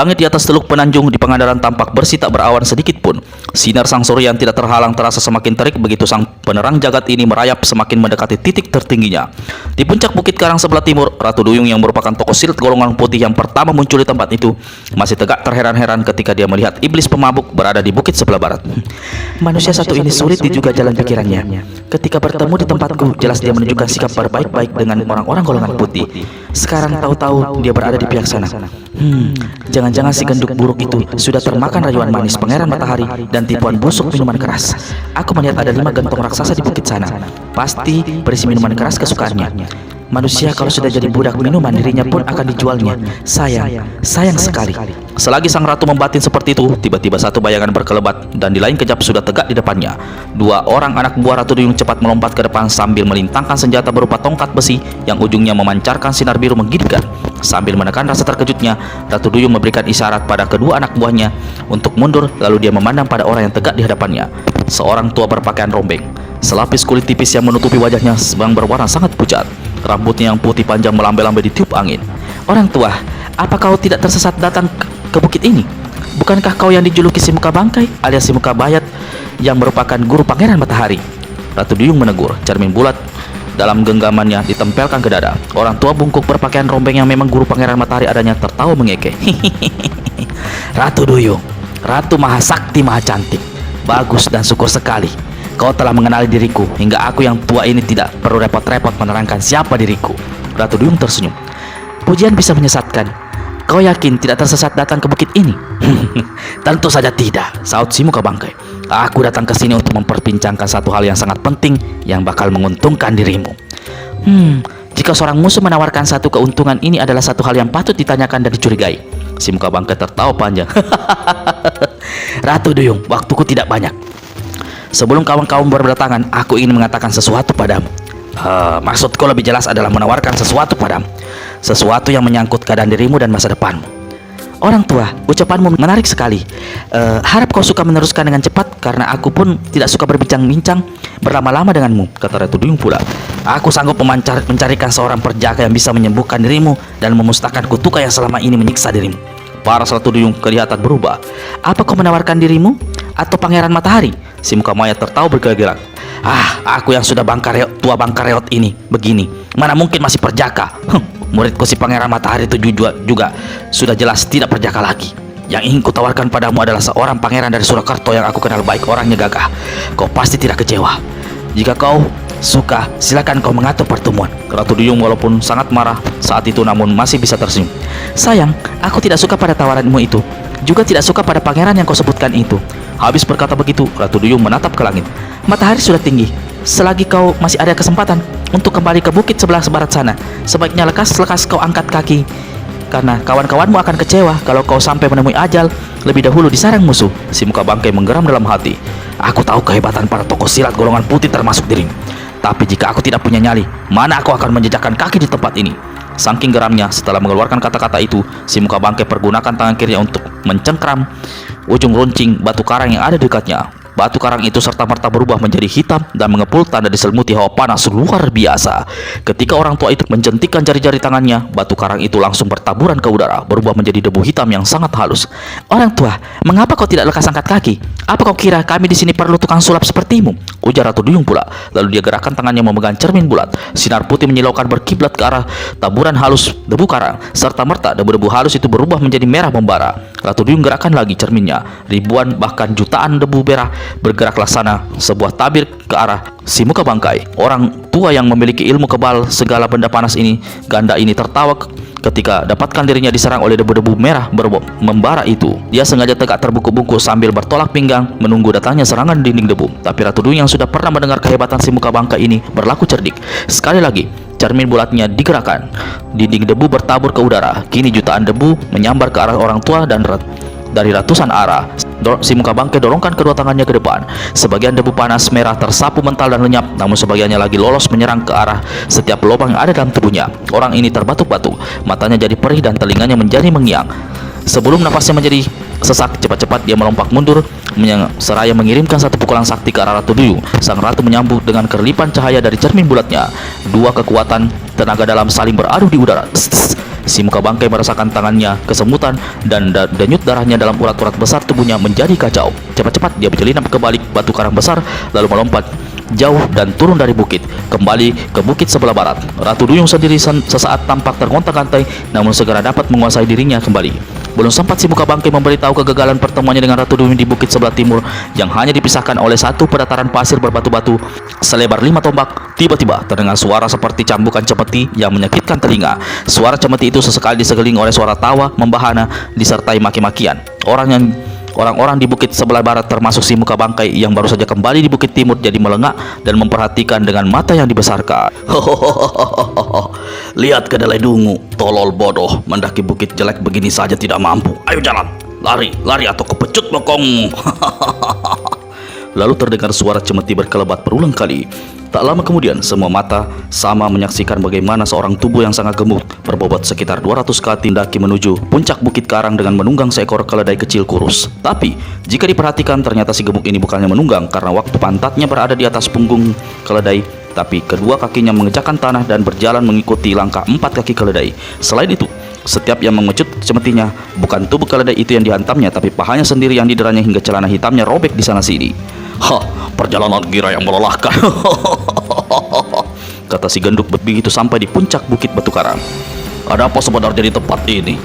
Langit di atas Teluk Penanjung di Pangandaran tampak bersih tak berawan sedikit pun. Sinar sang surya yang tidak terhalang terasa semakin terik begitu sang penerang jagat ini merayap semakin mendekati titik tertingginya. Di puncak Bukit Karang sebelah timur, Ratu Duyung yang merupakan tokoh silat golongan putih yang pertama muncul di tempat itu masih tegak terheran-heran ketika dia melihat iblis pemabuk berada di bukit sebelah barat. Manusia satu ini sulit diduga jalan pikirannya. Ketika bertemu di tempatku, jelas dia menunjukkan sikap berbaik-baik dengan orang-orang golongan putih. Sekarang tahu-tahu dia berada di pihak sana. Jangan-jangan si genduk buruk itu sudah termakan rayuan manis Pangeran Matahari dan tipuan busuk minuman keras. Aku melihat ada 5 gentong raksasa di bukit sana. Pasti berisi minuman keras kesukaannya. Manusia kalau sudah jadi budak minuman, dirinya pun akan dijualnya. Sayang sekali. Selagi sang ratu membatin seperti itu, tiba-tiba satu bayangan berkelebat dan di lain kejap sudah tegak di depannya. 2 orang anak buah Ratu Duyung cepat melompat ke depan sambil melintangkan senjata berupa tongkat besi yang ujungnya memancarkan sinar biru menggigitkan. Sambil menekan rasa terkejutnya, Ratu Duyung memberikan isyarat pada kedua anak buahnya untuk mundur, lalu dia memandang pada orang yang tegak di hadapannya. Seorang tua berpakaian rombeng. Selapis kulit tipis yang menutupi wajahnya yang berwarna sangat pucat. Rambutnya yang putih panjang melambai-lambai ditiup angin. Orang tua, apa kau tidak tersesat datang ke bukit ini? Bukankah kau yang dijuluki si muka bangkai alias si muka bayat yang merupakan guru Pangeran Matahari? Ratu Duyung menegur. Cermin bulat dalam genggamannya ditempelkan ke dada. Orang tua bungkuk berpakaian rombeng yang memang guru Pangeran Matahari adanya tertawa mengekeh. Ratu Duyung, Ratu Maha Sakti Maha Cantik. Bagus dan syukur sekali kau telah mengenali diriku hingga aku yang tua ini tidak perlu repot-repot menerangkan siapa diriku. Ratu Duyung tersenyum. Pujian bisa menyesatkan. Kau yakin tidak tersesat datang ke bukit ini? Tentu saja tidak, saut si muka bangkai. Aku datang ke sini untuk memperbincangkan satu hal yang sangat penting yang bakal menguntungkan dirimu. Jika seorang musuh menawarkan satu keuntungan, ini adalah satu hal yang patut ditanyakan dan dicurigai. Si muka bangkai tertawa panjang. Ratu Duyung, waktuku tidak banyak. Sebelum kawan-kawan berdatangan, aku ingin mengatakan sesuatu padamu. Maksudku lebih jelas adalah menawarkan sesuatu padamu. Sesuatu yang menyangkut keadaan dirimu dan masa depanmu. Orang tua, ucapanmu menarik sekali. Harap kau suka meneruskan dengan cepat, karena aku pun tidak suka berbincang-bincang berlama-lama denganmu, kata Ratu Duyung pula. Aku sanggup mencarikan seorang perjaka yang bisa menyembuhkan dirimu dan memusnahkan kutukan yang selama ini menyiksa dirimu. Paras Ratu Duyung kelihatan berubah. Apa kau menawarkan dirimu atau Pangeran Matahari? Si muka mayat tertawa bergerak. Aku yang sudah tua bangka reot ini begini, mana mungkin masih perjaka? Muridku si Pangeran Matahari itu juga sudah jelas tidak perjaka lagi. Yang ingin kutawarkan padamu adalah seorang pangeran dari Surakarta yang aku kenal baik, orangnya gagah. Kau pasti tidak kecewa. Jika kau suka, silakan kau mengatur pertemuan. Ratu Duyung walaupun sangat marah saat itu namun masih bisa tersenyum. Sayang, aku tidak suka pada tawaranmu itu. Juga tidak suka pada pangeran yang kau sebutkan itu. Habis berkata begitu, Ratu Duyung menatap ke langit. Matahari sudah tinggi. Selagi kau masih ada kesempatan untuk kembali ke bukit sebelah barat sana, sebaiknya lekas kau angkat kaki, karena kawan-kawanmu akan kecewa kalau kau sampai menemui ajal lebih dahulu di sarang musuh. Si muka bangkai menggeram dalam hati. Aku tahu kehebatan para tokoh silat golongan putih termasuk dirimu. Tapi jika aku tidak punya nyali, mana aku akan menjejakkan kaki di tempat ini? Saking geramnya, setelah mengeluarkan kata-kata itu, si muka bangkai pergunakan tangan kirinya untuk mencengkram ujung runcing batu karang yang ada di dekatnya. Batu karang itu serta-merta berubah menjadi hitam dan mengepul tanda diselimuti hawa panas luar biasa. Ketika orang tua itu menjentikkan jari-jari tangannya, batu karang itu langsung bertaburan ke udara, berubah menjadi debu hitam yang sangat halus. Orang tua, mengapa kau tidak lekas angkat kaki? Apa kau kira kami di sini perlu tukang sulap sepertimu? Ujar Ratu Duyung pula. Lalu dia gerakkan tangannya memegang cermin bulat. Sinar putih menyilaukan berkiblat ke arah taburan halus debu karang. Serta-merta debu-debu halus itu berubah menjadi merah membara. Ratu Duyung gerakkan lagi cerminnya. Ribuan bahkan jutaan debu merah bergeraklah sana, sebuah tabir ke arah si muka bangkai. Orang tua yang memiliki ilmu kebal segala benda panas ini, ganda ini tertawa ketika dapatkan dirinya diserang oleh debu-debu merah membara itu. Dia sengaja tegak terbungkuk-bungkuk sambil bertolak pinggang menunggu datangnya serangan dinding debu. Tapi Ratu Duyung yang sudah pernah mendengar kehebatan si muka bangkai ini berlaku cerdik. Sekali lagi cermin bulatnya digerakkan. Dinding debu bertabur ke udara. Kini jutaan debu menyambar ke arah orang tua dan dari ratusan arah. Si muka bangkai dorongkan kedua tangannya ke depan. Sebagian debu panas merah tersapu mental dan lenyap, namun sebagiannya lagi lolos menyerang ke arah setiap lubang yang ada dalam tubuhnya. Orang ini terbatuk-batuk, matanya jadi perih dan telinganya menjadi mengiang. Sebelum nafasnya menjadi sesak, cepat-cepat dia melompat mundur seraya mengirimkan satu pukulan sakti ke arah Ratu Duyung. Sang ratu menyambut dengan kerlipan cahaya dari cermin bulatnya. Dua kekuatan tenaga dalam saling beradu di udara. Si muka bangkai merasakan tangannya kesemutan dan denyut darahnya dalam urat-urat besar tubuhnya menjadi kacau. Cepat-cepat dia menyelinap ke balik batu karang besar, lalu melompat jauh dan turun dari bukit, kembali ke bukit sebelah barat. Ratu Duyung sendiri sesaat tampak tergonta-gantai, namun segera dapat menguasai dirinya kembali. Belum sempat si muka bangkai memberitahu kegagalan pertemuannya dengan Ratu Duyung di bukit sebelah timur yang hanya dipisahkan oleh satu pedataran pasir berbatu-batu selebar 5 tombak, tiba-tiba terdengar suara seperti cambukan cemeti yang menyakitkan telinga. Suara cemeti itu sesekali disegeling oleh suara tawa membahana disertai maki-makian. Orang-orang di bukit sebelah barat termasuk si muka bangkai yang baru saja kembali di bukit timur jadi melengak dan memperhatikan dengan mata yang dibesarkan. Lihat kedelai dungu, tolol bodoh, mendaki bukit jelek begini saja tidak mampu. Ayo jalan, lari atau kepecut bokongmu. Lalu terdengar suara cemeti berkelebat berulang kali. Tak lama kemudian, semua mata sama menyaksikan bagaimana seorang tubuh yang sangat gemuk berbobot sekitar 200 kaki mendaki menuju puncak bukit karang dengan menunggang seekor keledai kecil kurus. Tapi, jika diperhatikan ternyata si gemuk ini bukannya menunggang karena waktu pantatnya berada di atas punggung keledai, tapi kedua kakinya mengejakkan tanah dan berjalan mengikuti langkah 4 kaki keledai. Selain itu, setiap yang mengecut cemetinya, bukan tubuh keledai itu yang dihantamnya, tapi pahanya sendiri yang dideranya hingga celana hitamnya robek di sana sini. Perjalanan gila yang melelahkan. Kata si genduk begitu sampai di puncak bukit batu karang. Ada apa sebenarnya di tempat ini?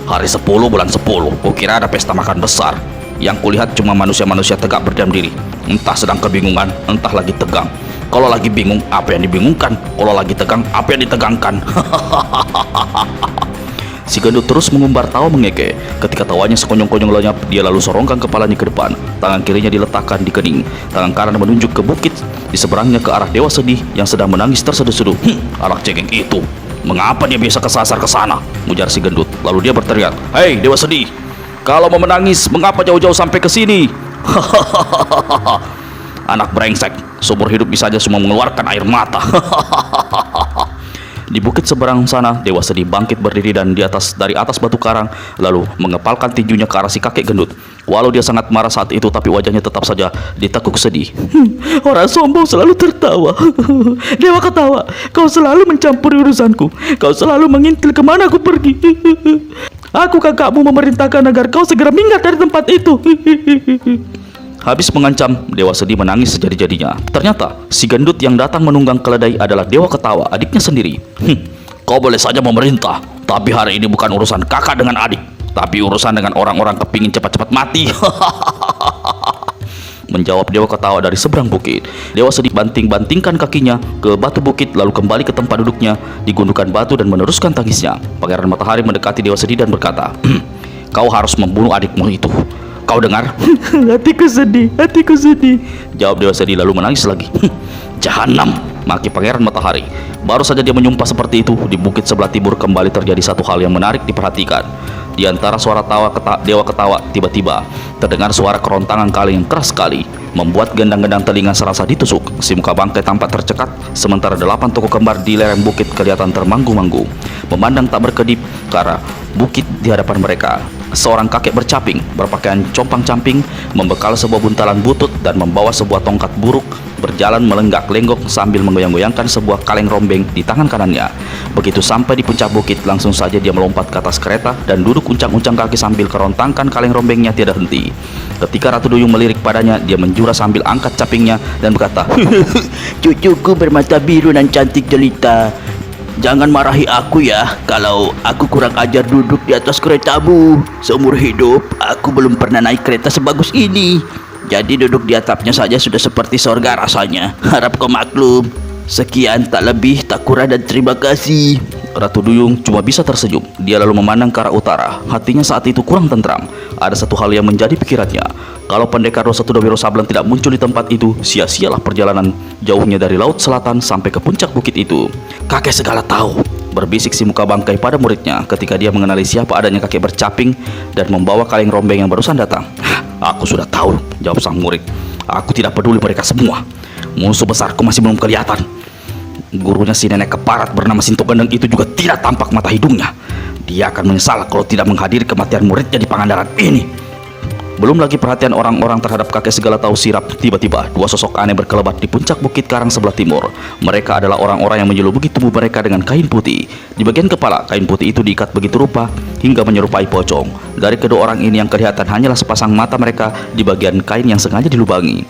Hari 10 bulan 10. Kukira ada pesta makan besar. Yang kulihat cuma manusia-manusia tegak berdiam diri. Entah sedang kebingungan, entah lagi tegang. Kalau lagi bingung, apa yang dibingungkan? Kalau lagi tegang, apa yang ditegangkan? Si gendut terus mengumbar tawa mengeke. Ketika tawanya sekonyong-konyong lenyap, dia lalu sorongkan kepalanya ke depan. Tangan kirinya diletakkan di kening. Tangan kanan menunjuk ke bukit di seberangnya ke arah Dewa Sedih yang sedang menangis terseduh-seduh. Anak cengeng itu, mengapa dia bisa kesasar ke sana? Ujar si gendut. Lalu dia berteriak, "Hei Dewa Sedih, kalau mau menangis, mengapa jauh-jauh sampai ke sini?" Anak brengsek, seumur hidup bisa aja cuma mengeluarkan air mata. Di bukit seberang sana, Dewa Sedih bangkit berdiri dan dari atas batu karang, lalu mengepalkan tinjunya ke arah si kakek gendut. Walau dia sangat marah saat itu, tapi wajahnya tetap saja ditekuk sedih. Orang sombong selalu tertawa. Dewa ketawa, kau selalu mencampuri urusanku. Kau selalu mengintil kemana aku pergi. Aku kakakmu memerintahkan agar kau segera minggat dari tempat itu. Habis mengancam, Dewa Sedih menangis sejadi-jadinya. Ternyata, si gendut yang datang menunggang keledai adalah Dewa Ketawa, adiknya sendiri. Kau boleh saja memerintah, tapi hari ini bukan urusan kakak dengan adik, tapi urusan dengan orang-orang kepingin cepat-cepat mati. Menjawab Dewa Ketawa dari seberang bukit. Dewa Sedih banting-bantingkan kakinya ke batu bukit, lalu kembali ke tempat duduknya di gundukan batu dan meneruskan tangisnya. Pangeran Matahari mendekati Dewa Sedih dan berkata, "Kau harus membunuh adikmu itu. Kau dengar?" Hatiku sedih. Jawab Dewa Sedih lalu menangis lagi. Jahanam, maki Pangeran Matahari. Baru saja dia menyumpah seperti itu, di bukit sebelah timur kembali terjadi satu hal yang menarik diperhatikan. Di antara suara tawa Dewa Ketawa, tiba-tiba terdengar suara kerontangan kaleng yang keras sekali, membuat gendang-gendang telinga serasa ditusuk. Si muka bangkai tampak tercekat, sementara 8 toko kembar di lereng bukit kelihatan termanggu-manggu, memandang tak berkedip ke arah bukit di hadapan mereka. Seorang kakek bercaping, berpakaian compang-camping, membekal sebuah buntalan butut dan membawa sebuah tongkat buruk, berjalan melenggak-lenggok sambil menggoyang-goyangkan sebuah kaleng rombeng di tangan kanannya. Begitu sampai di puncak bukit, langsung saja dia melompat ke atas kereta dan duduk uncang-uncang kaki sambil kerontangkan kaleng rombengnya tiada henti. Ketika Ratu Duyung melirik padanya, dia menjura sambil angkat capingnya dan berkata, "Cucuku bermata biru dan cantik jelita. Jangan marahi aku ya kalau aku kurang ajar duduk di atas keretamu. Seumur hidup aku belum pernah naik kereta sebagus ini. Jadi duduk di atapnya saja sudah seperti sorga rasanya. Harap kau maklum. Sekian, tak lebih, tak kurang, dan terima kasih." Ratu Duyung cuma bisa tersenyum. Dia lalu memandang ke arah utara. Hatinya saat itu kurang tentram. Ada satu hal yang menjadi pikirannya. Kalau pendekar Rosa Tudowiro Sableng tidak muncul di tempat itu, sia-sialah perjalanan jauhnya dari laut selatan sampai ke puncak bukit itu. "Kakek segala tahu," berbisik si muka bangkai pada muridnya ketika dia mengenali siapa adanya kakek bercaping dan membawa kaleng rombeng yang barusan datang. "Aku sudah tahu," jawab sang murid. "Aku tidak peduli mereka semua. Musuh besarku masih belum kelihatan. Gurunya si nenek keparat bernama Sinto Gendeng itu juga tidak tampak mata hidungnya. Dia akan menyesal kalau tidak menghadiri kematian muridnya di Pangandaran ini." Belum lagi perhatian orang-orang terhadap kakek segala tahu sirap. Tiba-tiba dua sosok aneh berkelebat di puncak bukit karang sebelah timur. Mereka adalah orang-orang yang menyelubugi tubuh mereka dengan kain putih. Di bagian kepala, kain putih itu diikat begitu rupa hingga menyerupai pocong. Dari kedua orang ini yang kelihatan hanyalah sepasang mata mereka di bagian kain yang sengaja dilubangi.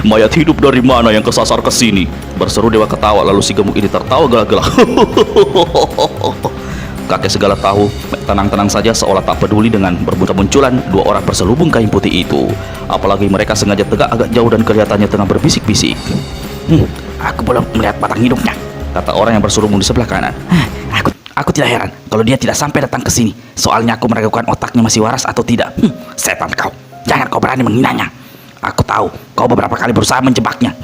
Mayat hidup dari mana yang kesasar ke sini? Berseru dewa ketawa, lalu si gemuk ini tertawa gelak-gelak. Kakek segala tahu tenang-tenang saja seolah tak peduli dengan bermunculan dua orang berselubung kain putih itu. Apalagi mereka sengaja tegak agak jauh dan kelihatannya tengah berbisik-bisik. Aku belum melihat batang hidungnya, kata orang yang berselubung di sebelah kanan. Aku tidak heran kalau dia tidak sampai datang ke sini. Soalnya aku meragukan otaknya masih waras atau tidak. Setan kau, jangan kau berani menghinanya. Aku tahu kau beberapa kali berusaha menjebaknya.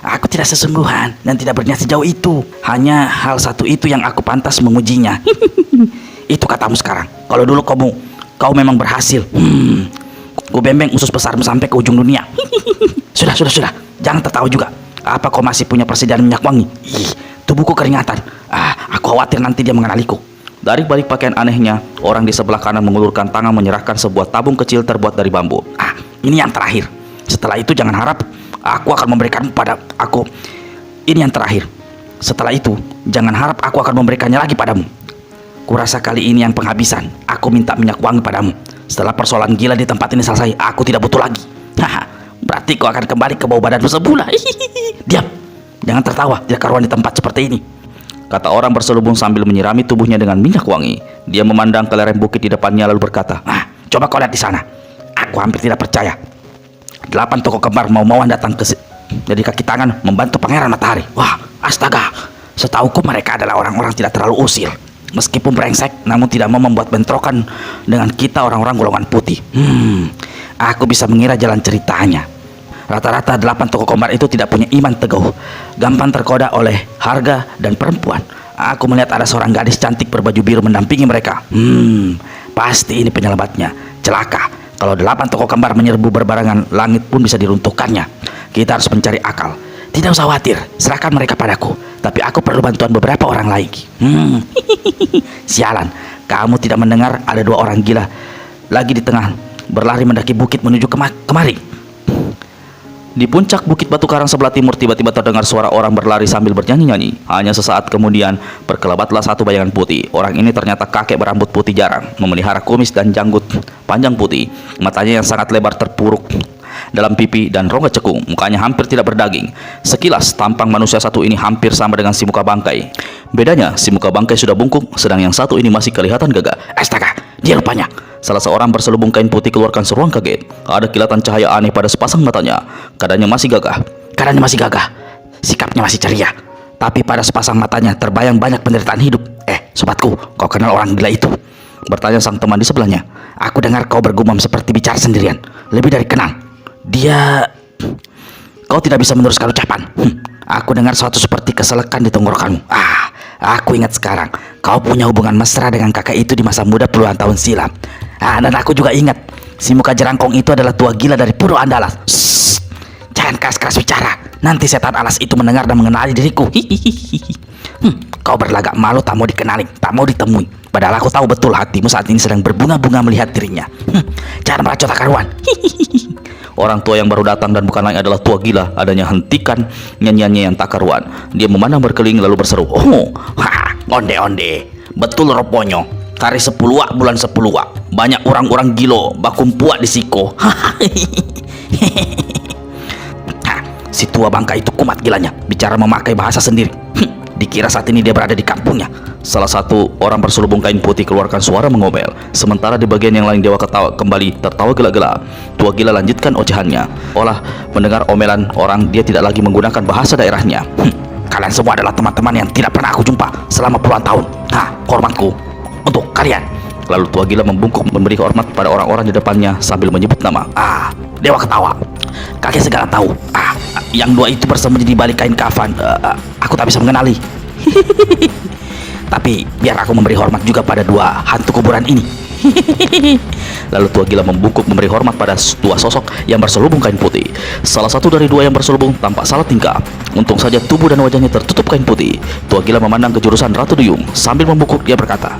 Aku tidak sesungguhan dan tidak berniat sejauh itu. Hanya hal satu itu yang aku pantas mengujinya. Itu katamu sekarang. Kalau dulu kau memang berhasil. Ku bembeng usus besarmu sampai ke ujung dunia. Sudah. Jangan tertawa juga. Apa kau masih punya persediaan minyak wangi? Tubuhku keringatan. Aku khawatir nanti dia mengenaliku. Dari balik pakaian anehnya, orang di sebelah kanan mengulurkan tangan menyerahkan sebuah tabung kecil terbuat dari bambu. Ini yang terakhir. Setelah itu jangan harap aku akan memberikan pada aku. Ini yang terakhir. Setelah itu jangan harap aku akan memberikannya lagi padamu. Kurasa kali ini yang penghabisan. Aku minta minyak wangi padamu. Setelah persoalan gila di tempat ini selesai, aku tidak butuh lagi. Berarti kau akan kembali ke bau badanmu semula. Diam. Jangan tertawa, tidak karuan di tempat seperti ini, kata orang berselubung sambil menyirami tubuhnya dengan minyak wangi. Dia memandang ke lereng bukit di depannya lalu berkata, coba kau lihat di sana. Aku hampir tidak percaya. 8 tokoh kembar mau-mauan datang dari kaki tangan membantu Pangeran Matahari. Wah, astaga. Setauku mereka adalah orang-orang tidak terlalu usil. Meskipun brengsek, namun tidak mau membuat bentrokan dengan kita orang-orang golongan putih. Aku bisa mengira jalan ceritanya. Rata-rata 8 tokoh kembar itu tidak punya iman teguh, gampang tergoda oleh harga dan perempuan. Aku melihat ada seorang gadis cantik berbaju biru mendampingi mereka. Pasti ini penyelamatnya. Celaka. Kalau 8 tokoh kembar menyerbu berbarengan, langit pun bisa diruntuhkannya. Kita harus mencari akal. Tidak usah khawatir, serahkan mereka padaku. Tapi aku perlu bantuan beberapa orang lagi. Sialan, kamu tidak mendengar ada 2 orang gila lagi di tengah berlari mendaki bukit menuju kemari. Di puncak bukit batu karang sebelah timur tiba-tiba terdengar suara orang berlari sambil bernyanyi-nyanyi. Hanya sesaat kemudian berkelebatlah satu bayangan putih. Orang ini ternyata kakek berambut putih jarang, memelihara kumis dan janggut panjang putih. Matanya yang sangat lebar terpuruk dalam pipi dan rongga cekung. Mukanya hampir tidak berdaging. Sekilas tampang manusia satu ini hampir sama dengan si muka bangkai. Bedanya si muka bangkai sudah bungkuk, sedang yang satu ini masih kelihatan gagah. Astaga, dia rupanya. Salah seorang berselubung kain putih keluarkan seruan kaget. Ada kilatan cahaya aneh pada sepasang matanya. Keadaannya masih gagah. Sikapnya masih ceria. Tapi pada sepasang matanya terbayang banyak penderitaan hidup. Sobatku, kau kenal orang gila itu? Bertanya sang teman di sebelahnya. Aku dengar kau bergumam seperti bicara sendirian. Lebih dari kenal. Kau tidak bisa meneruskan ucapan. Aku dengar sesuatu seperti keselekan di tenggorokanmu. Aku ingat sekarang. Kau punya hubungan mesra dengan kakak itu di masa muda puluhan tahun silam. Dan aku juga ingat si muka jerangkong itu adalah tua gila dari Puro Andalas. Jangan keras-keras bicara. Nanti setan alas itu mendengar dan mengenali diriku. Kau berlagak malu tak mau dikenali, tak mau ditemui. Padahal aku tahu betul hatimu saat ini sedang berbunga-bunga melihat dirinya. Jangan meracau tak karuan. Orang tua yang baru datang dan bukan lain adalah tua gila. Adanya hentikan nyanyiannya yang tak karuan. Dia memandang berkeliling lalu berseru, onde-onde. Betul roponyo. Tari 10 wak bulan 10 wak. Banyak orang-orang gilo bakumpuak di siko. Si tua bangka itu kumat gilanya, bicara memakai bahasa sendiri. Dikira saat ini dia berada di kampungnya. Salah satu orang berselubung kain putih keluarkan suara mengomel. Sementara di bagian yang lain dewa ketawa kembali tertawa gelak-gelak. Tua gila lanjutkan ocehannya. Olah mendengar omelan orang, dia tidak lagi menggunakan bahasa daerahnya. Kalian semua adalah teman-teman yang tidak pernah aku jumpa selama puluhan tahun. Hormatku untuk kalian. Lalu tua gila membungkuk memberi hormat pada orang-orang di depannya sambil menyebut nama. Dewa ketawa. Kakek segala tahu. Yang 2 itu bersembunyi di balik kain kafan. Aku tak bisa mengenali. Tapi biar aku memberi hormat juga pada 2 hantu kuburan ini. Lalu tua gila membungkuk memberi hormat pada 2 sosok yang berselubung kain putih. Salah satu dari 2 yang berselubung tampak salah tingkah. Untung saja tubuh dan wajahnya tertutup kain putih. Tua gila memandang ke jurusan Ratu Duyung. Sambil membungkuk dia berkata,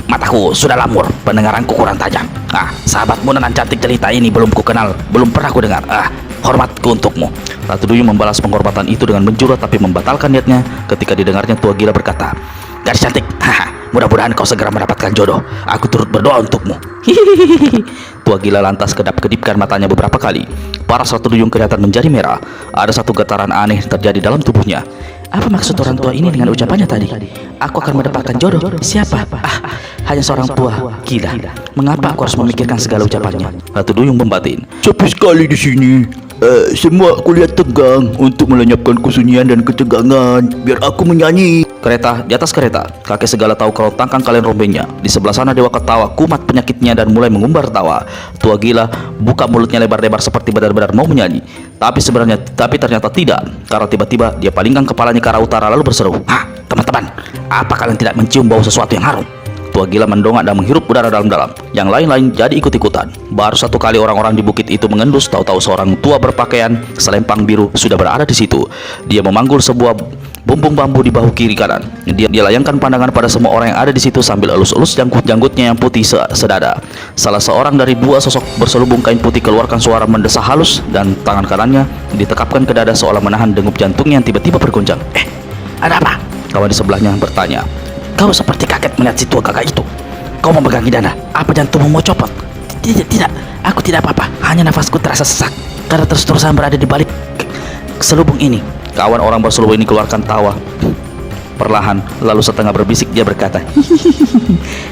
Mataku sudah lamur, pendengaranku kurang tajam. Sahabatmu Nenan cantik jelita ini belum kukenal, belum pernah ku dengar. Hormatku untukmu. Ratu Duyung membalas penghormatan itu dengan menjura tapi membatalkan niatnya ketika didengarnya tua gila berkata, "Gadis cantik, mudah-mudahan kau segera mendapatkan jodoh. Aku turut berdoa untukmu." Hihihi. Tua gila lantas kedap-kedipkan matanya beberapa kali. Paras Ratu Duyung kelihatan menjadi merah. Ada satu getaran aneh terjadi dalam tubuhnya. Apa maksud orang tua ini dengan ucapannya tadi? Aku akan mendapatkan jodoh. Siapa? Hanya seorang tua gila. Mengapa aku harus memikirkan segala ucapannya? Ratu Duyung membatin. Sepi sekali di sini. Semua aku lihat tegang untuk melenyapkan kesunyian dan ketegangan. Biar aku menyanyi. Kereta, di atas kereta, kakek segala tahu kalau tangkang kalian rombengnya. Di sebelah sana dewa ketawa kumat penyakitnya dan mulai mengumbar tawa. Tua gila buka mulutnya lebar-lebar seperti benar-benar mau menyanyi. Tapi ternyata tidak. Karena tiba-tiba dia palingkan kepalanya ke arah utara lalu berseru, teman-teman, apa kalian tidak mencium bau sesuatu yang harum? Tua gila mendongak dan menghirup udara dalam-dalam. Yang lain-lain jadi ikut-ikutan. Baru satu kali orang-orang di bukit itu mengendus, tahu-tahu seorang tua berpakaian selempang biru sudah berada di situ. Dia memanggul sebuah bumbung bambu di bahu kiri kanan. Dia layangkan pandangan pada semua orang yang ada di situ sambil elus-elus janggutnya yang putih sedada. Salah seorang dari dua sosok berselubung kain putih keluarkan suara mendesah halus dan tangan kanannya ditekapkan ke dada seolah menahan degup jantungnya yang tiba-tiba bergoncang. Ada apa? Kawan di sebelahnya bertanya. Kau seperti kaget melihat si tua gagak itu. Kau memegangi dada. Apa jantungmu mau copot? Tidak. Aku tidak apa-apa. Hanya nafasku terasa sesak karena terus-terusan berada di balik selubung ini. Kawan orang berselubung ini keluarkan tawa perlahan, lalu setengah berbisik dia berkata,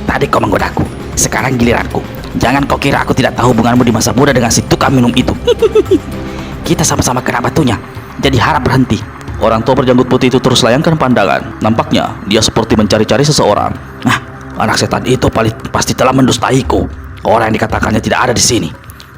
"Tadi kau menggodaku, sekarang giliranku. Jangan kau kira aku tidak tahu hubunganmu di masa muda dengan si tukang minum itu. Kita sama-sama kena batunya, jadi harap berhenti." Orang tua berjanggut putih itu terus layangkan pandangan. Nampaknya dia seperti mencari-cari seseorang. Anak setan itu pasti telah mendustaiku. Orang yang dikatakannya tidak ada di sini.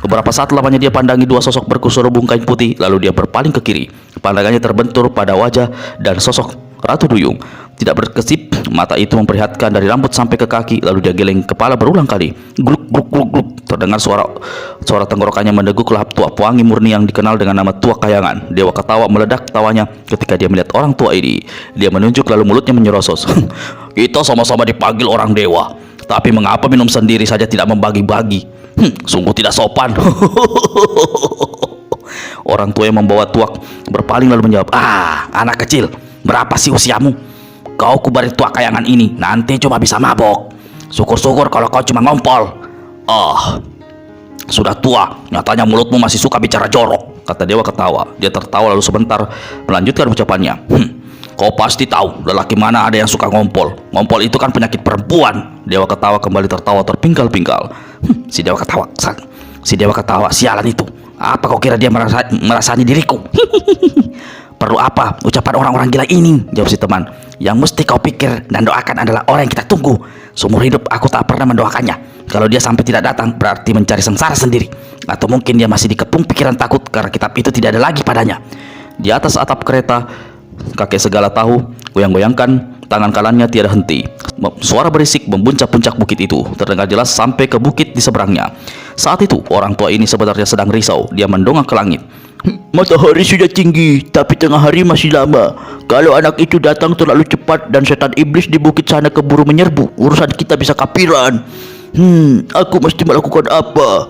Beberapa saat lamanya dia pandangi dua sosok berselubung kain putih, lalu dia berpaling ke kiri. Pandangannya terbentur pada wajah dan sosok Ratu Duyung. Tidak berkesip, mata itu memperlihatkan dari rambut sampai ke kaki, lalu dia geleng kepala berulang kali. Gluk gluk gluk gluk. Terdengar suara tenggorokannya mendeguk lahap tua pewangi murni yang dikenal dengan nama Tua Kayangan. Dewa ketawa meledak tawanya ketika dia melihat orang tua ini. Dia menunjuk lalu mulutnya menyerosos. Kita sama-sama dipanggil orang dewa, tapi mengapa minum sendiri saja tidak membagi-bagi? Sungguh tidak sopan. Orang tua yang membawa tuak berpaling lalu menjawab, anak kecil, berapa sih usiamu? Kau kubari Tua Kayangan ini, nanti cuma bisa mabok. Syukur-syukur kalau kau cuma ngompol. Sudah tua, nyatanya mulutmu masih suka bicara jorok, kata dewa ketawa. Dia tertawa lalu sebentar melanjutkan ucapannya. Kau pasti tahu lelaki mana ada yang suka ngompol. Ngompol itu kan penyakit perempuan. Dewa ketawa kembali tertawa terpingkal-pingkal. Si dewa ketawa sialan itu. Apa kau kira dia merasani diriku? Perlu apa ucapan orang-orang gila ini? Jawab si teman. Yang mesti kau pikir dan doakan adalah orang yang kita tunggu. Seumur hidup aku tak pernah mendoakannya. Kalau dia sampai tidak datang berarti mencari sengsara sendiri. Atau mungkin dia masih dikepung pikiran takut karena kitab itu tidak ada lagi padanya. Di atas atap kereta, kakek segala tahu goyang-goyangkan tangan kanannya tiada henti. Suara berisik membuncak-puncak bukit itu terdengar jelas sampai ke bukit di seberangnya. Saat itu orang tua ini sebenarnya sedang risau. Dia mendongak ke langit. Matahari sudah tinggi, tapi tengah hari masih lama. Kalau anak itu datang terlalu cepat dan setan iblis di bukit sana keburu menyerbu, urusan kita bisa kapiran. Aku mesti melakukan apa?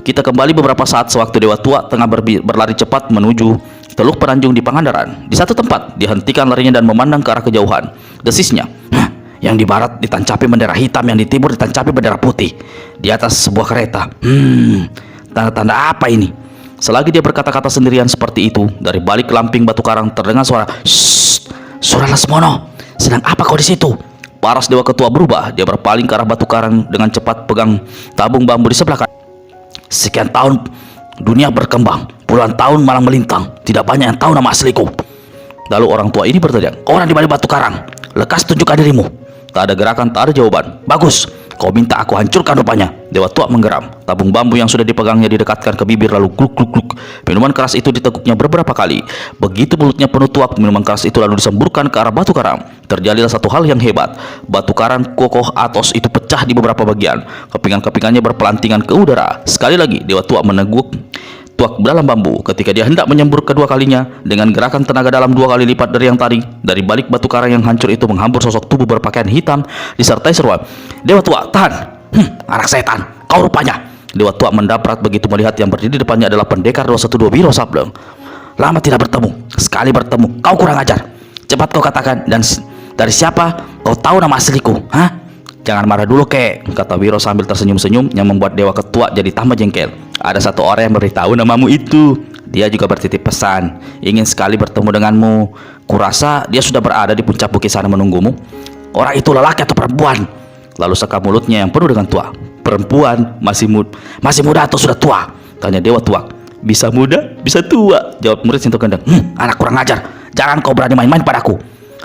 Kita kembali beberapa saat sewaktu dewa tua tengah berlari cepat menuju Teluk Peranjung di Pangandaran. Di satu tempat dihentikan larinya dan memandang ke arah kejauhan. Desisnya, yang di barat ditancapi bendera hitam, yang di timur ditancapi bendera putih. Di atas sebuah kereta. Tanda-tanda apa ini? Selagi dia berkata-kata sendirian seperti itu, dari balik lamping batu karang terdengar suara, "Shh, Sura Lesmono, sedang apa kau di situ?" Paras dewa ketua berubah. Dia berpaling ke arah batu karang dengan cepat pegang tabung bambu di sebelah kanan. Sekian tahun dunia berkembang, puluhan tahun malang melintang, tidak banyak yang tahu nama asliku. Lalu orang tua ini berteriak, "Orang di balik batu karang, lekas tunjukkan dirimu." Tak ada gerakan, tak ada jawaban. Bagus, kau minta aku hancurkan rupanya. Dewa tua menggeram. Tabung bambu yang sudah dipegangnya didekatkan ke bibir lalu gluk gluk gluk. Minuman keras itu diteguknya beberapa kali. Begitu mulutnya penuh tuak, minuman keras itu lalu disemburkan ke arah batu karang. Terjadilah satu hal yang hebat. Batu karang kokoh atos itu pecah di beberapa bagian. Kepingan-kepingannya berpelantingan ke udara. Sekali lagi dewa tua meneguk tuak dalam bambu. Ketika dia hendak menyembur kedua kalinya, dengan gerakan tenaga dalam 2 kali lipat dari yang tadi, dari balik batu karang yang hancur itu menghambur sosok tubuh berpakaian hitam disertai seruan, "Dewa tua, tahan! Anak setan, kau rupanya!" Dewa tua mendaprat begitu melihat yang berdiri di depannya adalah pendekar 212 Wiro Sableng. "Lama tidak bertemu, sekali bertemu, kau kurang ajar. Cepat kau katakan, dan dari siapa kau tahu nama asliku? Hah?" "Jangan marah dulu, kek," kata Wiro sambil tersenyum-senyum yang membuat dewa ketua jadi tambah jengkel. "Ada satu orang yang beritahu namamu itu. Dia juga bertitip pesan, ingin sekali bertemu denganmu. Kurasa dia sudah berada di puncak bukit sana menunggumu." "Orang itu lelaki atau perempuan?" Lalu seka mulutnya yang penuh dengan tua. "Perempuan. Masih muda atau sudah tua?" tanya dewa tua. "Bisa muda, bisa tua," jawab murid Sinto Gendeng. Anak kurang ajar. Jangan kau berani main-main padaku."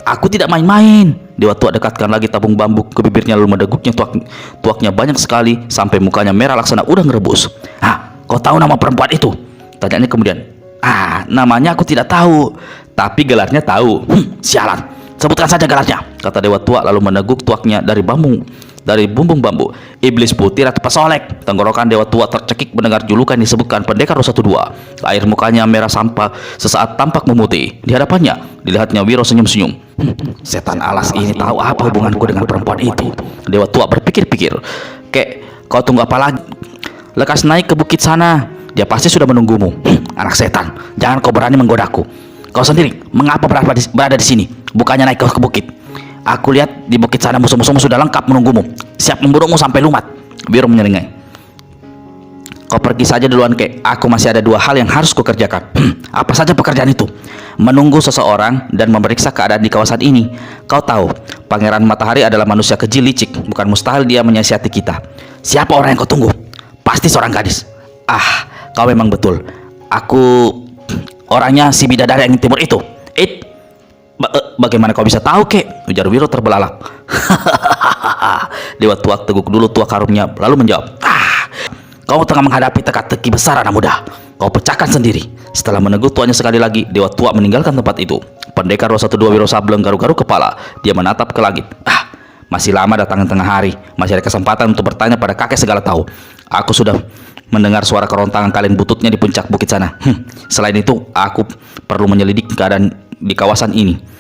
"Aku tidak main-main." Dewa tua dekatkan lagi tabung bambu ke bibirnya lalu mendeguknya tuaknya banyak sekali sampai mukanya merah laksana udang rebus. "Kau tahu nama perempuan itu?" tanyanya kemudian. Namanya aku tidak tahu, tapi gelarnya tahu." "Sialan, sebutkan saja gelarnya," kata dewa tua lalu meneguk tuaknya dari bumbung bambu. "Iblis putih Ratu Pesolek." Tenggorokan dewa tua tercekik mendengar julukan disebutkan pendekar 212. Air mukanya merah sampah sesaat tampak memutih. Di hadapannya dilihatnya Wiro senyum-senyum. Setan alas ini tahu apa hubunganku dengan perempuan itu. Dewa tua berpikir-pikir. "Kek, kau tunggu apa lagi? Lekas naik ke bukit sana. Dia pasti sudah menunggumu." "Anak setan, jangan kau berani menggodaku. Kau sendiri mengapa berada di sini? Bukannya naik ke bukit? Aku lihat di bukit sana musuh-musuhmu sudah lengkap menunggumu, siap membunuhmu sampai lumat." Wiro menyeringai. "Kau pergi saja duluan, kek. Aku masih ada 2 hal yang harus kukerjakan." "Apa saja pekerjaan itu?" "Menunggu seseorang dan memeriksa keadaan di kawasan ini. Kau tahu, Pangeran Matahari adalah manusia keji licik. Bukan mustahil dia menyiasati kita." "Siapa orang yang kau tunggu?" "Pasti seorang gadis." Kau memang betul. Aku orangnya si bidadari angin timur itu." Bagaimana kau bisa tahu, kek?" ujar Wiro terbelalak. Dewa tua teguk dulu tuak karungnya lalu menjawab, "Kau tengah menghadapi teka-teki besar, anak muda. Kau pecahkan sendiri." Setelah menegur tuanya sekali lagi, dewa tua meninggalkan tempat itu. Pendekar 212 Wiro Sableng garuk-garuk kepala. Dia menatap ke langit. Masih lama datang tengah hari. Masih ada kesempatan untuk bertanya pada kakek segala tahu. Aku sudah mendengar suara kerontangan kalian bututnya di puncak bukit sana. Selain itu, aku perlu menyelidiki keadaan di kawasan ini.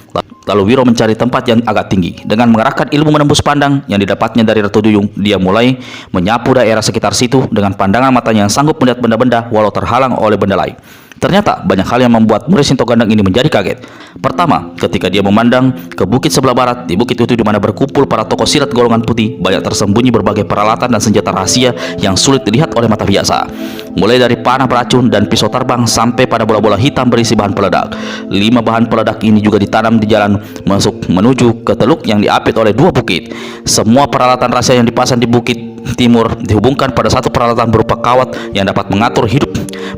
Lalu Wiro mencari tempat yang agak tinggi. Dengan mengerahkan ilmu menembus pandang yang didapatnya dari Ratu Duyung, dia mulai menyapu daerah sekitar situ dengan pandangan matanya yang sanggup melihat benda-benda walau terhalang oleh benda lain. Ternyata banyak hal yang membuat murid Sinto Gendeng ini menjadi kaget. Pertama, ketika dia memandang ke bukit sebelah barat, di bukit itu di mana berkumpul para tokoh silat golongan putih, banyak tersembunyi berbagai peralatan dan senjata rahasia yang sulit dilihat oleh mata biasa. Mulai dari panah beracun dan pisau terbang sampai pada bola-bola hitam berisi bahan peledak. 5 bahan peledak ini juga ditanam di jalan menuju ke teluk yang diapit oleh 2 bukit. Semua peralatan rahasia yang dipasang di bukit timur dihubungkan pada satu peralatan berupa kawat yang dapat mengatur hidup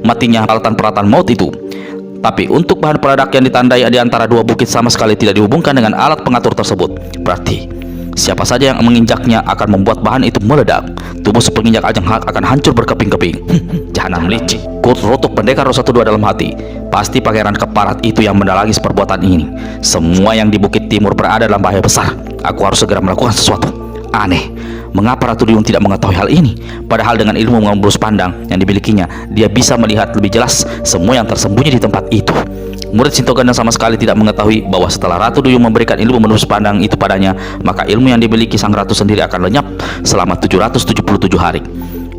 matinya peralatan maut itu. Tapi untuk bahan peledak yang ditandai di antara 2 bukit sama sekali tidak dihubungkan dengan alat pengatur tersebut. Berarti siapa saja yang menginjaknya akan membuat bahan itu meledak. Tubuh sepenginjak ajang akan hancur berkeping-keping. Jahanam licik. Kurutuk pendekar 212 dalam hati. Pasti pangeran keparat itu yang mendalagi perbuatan ini. Semua yang di bukit timur berada dalam bahaya besar. Aku harus segera melakukan sesuatu. Aneh, mengapa Ratu Duyung tidak mengetahui hal ini? Padahal dengan ilmu menembus pandang yang dimilikinya, dia bisa melihat lebih jelas semua yang tersembunyi di tempat itu. Murid Sinto Gendeng sama sekali tidak mengetahui bahwa setelah Ratu Duyung memberikan ilmu menembus pandang itu padanya, maka ilmu yang dimiliki sang ratu sendiri akan lenyap selama 777 hari.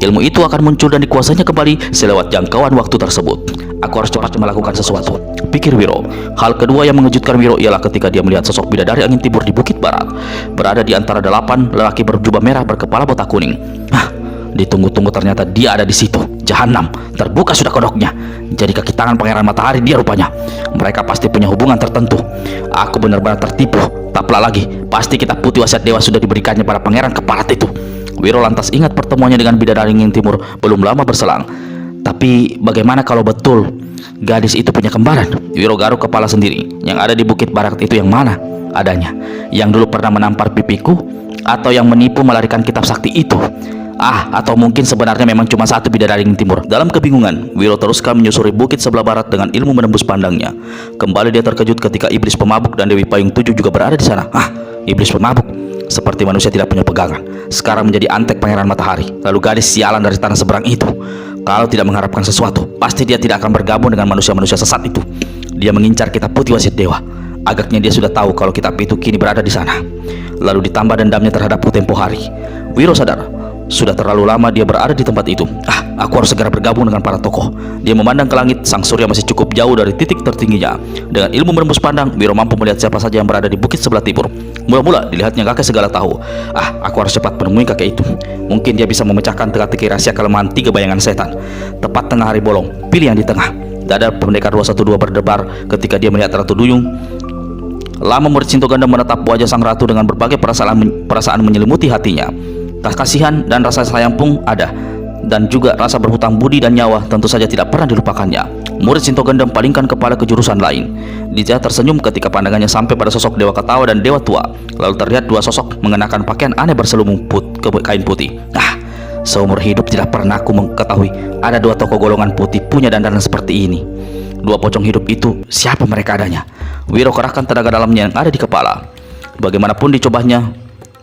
Ilmu itu akan muncul dan dikuasainya kembali selewat jangkauan waktu tersebut. Aku harus cepat melakukan sesuatu, pikir Wiro. Hal kedua yang mengejutkan Wiro ialah ketika dia melihat sosok bidadari angin timur di bukit barat, berada di antara 8 lelaki berjubah merah berkepala botak kuning. Ditunggu-tunggu ternyata dia ada di situ. Jahanam, terbuka sudah kodoknya. Jadi kaki tangan Pangeran Matahari dia rupanya. Mereka pasti punya hubungan tertentu. Aku benar-benar tertipu. Tak pelak lagi, pasti kitab putih wasiat dewa sudah diberikannya pada Pangeran Keparat itu. Wiro lantas ingat pertemuannya dengan bidadari angin timur belum lama berselang. Tapi bagaimana kalau betul gadis itu punya kembaran? Wiro garuk kepala sendiri. Yang ada di bukit barat itu yang mana adanya? Yang dulu pernah menampar pipiku? Atau yang menipu melarikan kitab sakti itu? Atau mungkin sebenarnya memang cuma satu bidadari angin timur. Dalam kebingungan, Wiro teruskan menyusuri bukit sebelah barat dengan ilmu menembus pandangnya. Kembali dia terkejut ketika iblis pemabuk dan Dewi Payung 7 juga berada di sana. Iblis pemabuk seperti manusia tidak punya pegangan, sekarang menjadi antek Pangeran Matahari. Lalu gadis sialan dari tanah seberang itu. Kalau tidak mengharapkan sesuatu, pasti dia tidak akan bergabung dengan manusia-manusia sesat itu. Dia mengincar kitab putih wasit dewa. Agaknya dia sudah tahu kalau kitab itu kini berada di sana. Lalu ditambah dendamnya terhadapku tempo hari. Wiro sadar, sudah terlalu lama dia berada di tempat itu. Aku harus segera bergabung dengan para tokoh. Dia memandang ke langit, sang surya masih cukup jauh dari titik tertingginya. Dengan ilmu menembus pandang, Wiro mampu melihat siapa saja yang berada di bukit sebelah timur. Mula-mula dilihatnya kakek segala tahu. Aku harus cepat menemui kakek itu. Mungkin dia bisa memecahkan teka-teki rahasia kelemahan 3 bayangan setan. Tepat tengah hari bolong, pilih yang di tengah. Dada pendekar 212 berdebar ketika dia melihat Ratu Duyung. Lama murid Sinto Ganda menatap wajah sang ratu dengan berbagai perasaan menyelimuti hatinya. Kasihan dan rasa sayang pun ada, dan juga rasa berhutang budi dan nyawa tentu saja tidak pernah dilupakannya. Murid Sinto Ganda palingkan kepala ke jurusan lain. Dia tersenyum ketika pandangannya sampai pada sosok Dewa Ketawa dan Dewa Tua. Lalu terlihat dua sosok mengenakan pakaian aneh berselubung kain putih. Seumur hidup tidak pernah aku mengetahui ada dua tokoh golongan putih punya dandanan seperti ini. Dua pocong hidup itu, siapa mereka adanya? Wiro kerahkan tenaga dalamnya yang ada di kepala. Bagaimanapun dicobanya,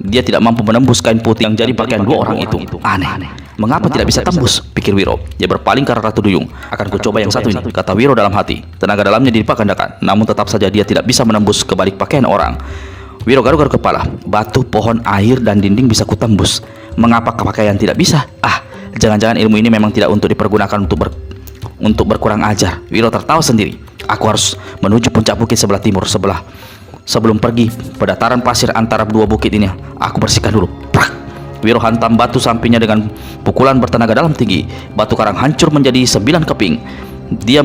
dia tidak mampu menembus kain putih yang jadi pakaian dua orang itu. Aneh. Mengapa tidak bisa tembus? Pikir Wiro. Dia berpaling ke arah Ratu Duyung. Akan kucoba yang satu ini, kata Wiro dalam hati. Tenaga dalamnya dilipat gandakan, namun tetap saja dia tidak bisa menembus ke balik pakaian orang. Wiro garuk-garuk kepala. Batu, pohon, air, dan dinding bisa kutembus. Mengapa pakaian tidak bisa? Jangan-jangan ilmu ini memang tidak untuk dipergunakan untuk berkurang ajar. Wiro tertawa sendiri. Aku harus menuju puncak bukit sebelah timur sebelum pergi pada dataran pasir antara dua bukit ini. Aku bersihkan dulu. Prak! Wiro hantam batu sampingnya dengan pukulan bertenaga dalam tinggi. Batu karang hancur menjadi 9 keping. Dia